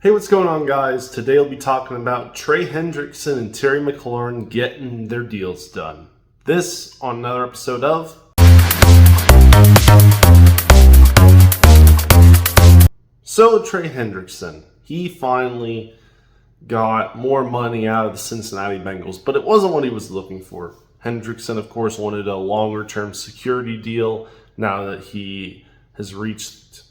Hey, what's going on, guys? Today I'll be talking about Trey Hendrickson and Terry McLaurin getting their deals done. This on another episode of Trey Hendrickson. He finally got more money out of the Cincinnati Bengals, but it wasn't what he was looking for. Hendrickson, of course, wanted a longer-term security deal. Now that he has reached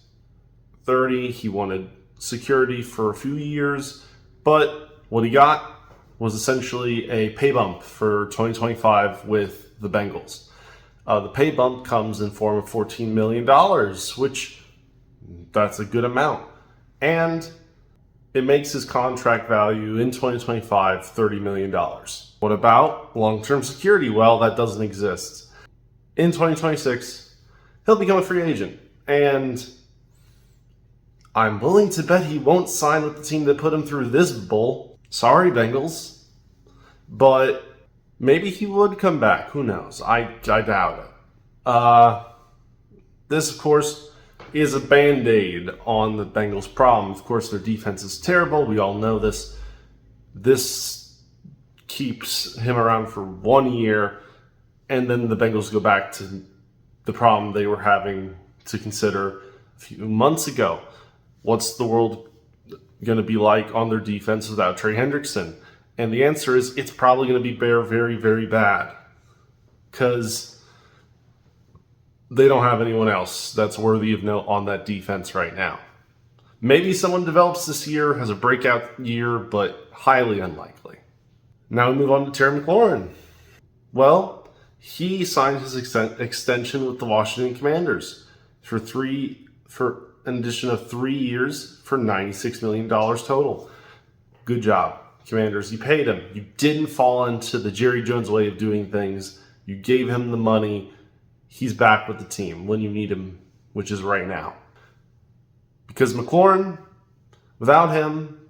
30, he wanted security for a few years, but what he got was essentially a pay bump for 2025 with the Bengals. The pay bump comes in form of $14 million, which that's a good amount. And it makes his contract value in 2025 $30 million. What about long-term security? Well, that doesn't exist. In 2026, he'll become a free agent. And I'm willing to bet he won't sign with the team that put him through this bull. Sorry, Bengals. But maybe he would come back. Who knows? I doubt it. This, of course, is a Band-Aid on the Bengals' problem. Of course, their defense is terrible. We all know this. This keeps him around for 1 year, and then the Bengals go back to the problem they were having to consider a few months ago. What's the world going to be like on their defense without Trey Hendrickson? And the answer is it's probably going to be very, very bad, because they don't have anyone else that's worthy of note on that defense right now. Maybe someone develops this year, has a breakout year, but highly unlikely. Now we move on to Terry McLaurin. Well, he signed his extension with the Washington Commanders for an addition of 3 years for $96 million total. Good job, Commanders. You paid him. You didn't fall into the Jerry Jones way of doing things. You gave him the money. He's back with the team when you need him, which is right now. Because McLaurin, without him,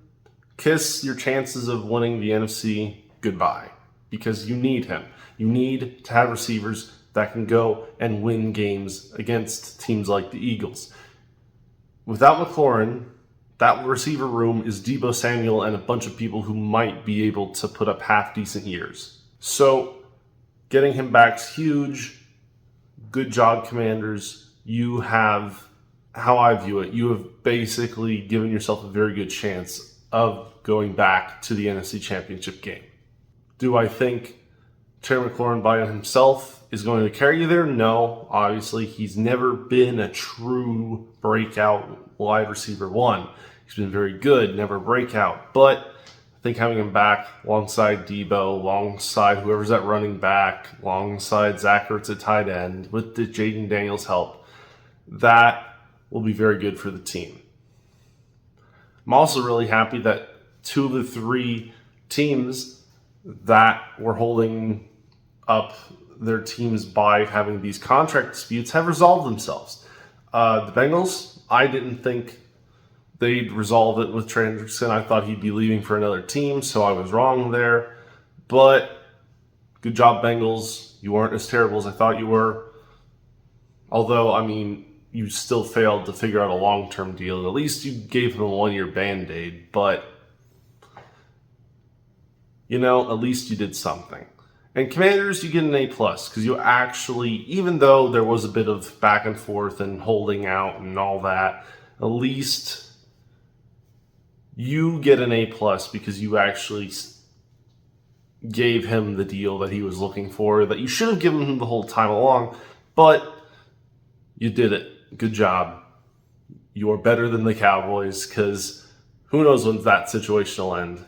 kiss your chances of winning the NFC goodbye. Because you need him. You need to have receivers that can go and win games against teams like the Eagles. Without McLaurin, that receiver room is Deebo Samuel and a bunch of people who might be able to put up half-decent years. So, getting him back's huge. Good job, Commanders. You have, how I view it, you have basically given yourself a very good chance of going back to the NFC Championship game. Do I think Terry McLaurin by himself is going to carry you there? No. Obviously, he's never been a true breakout wide receiver one. He's been very good, never breakout. But I think having him back alongside Deebo, alongside whoever's at running back, alongside Zach Ertz at tight end, with the Jaden Daniels' help, that will be very good for the team. I'm also really happy that 2 of the 3 teams that were holding up their teams by having these contract disputes have resolved themselves. The Bengals, I didn't think they'd resolve it with Trey Hendrickson. I thought he'd be leaving for another team, so I was wrong there. But good job, Bengals. You weren't as terrible as I thought you were. Although, I mean, you still failed to figure out a long-term deal. At least you gave him a 1-year Band-Aid, but at least you did something. And Commanders, you get an A+, because you actually, even though there was a bit of back and forth and holding out and all that, at least you get an A+, because you actually gave him the deal that he was looking for, that you should have given him the whole time along, but you did it. Good job. You are better than the Cowboys, because who knows when that situation will end.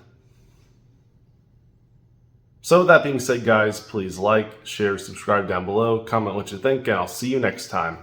So with that being said, guys, please like, share, subscribe down below, comment what you think, and I'll see you next time.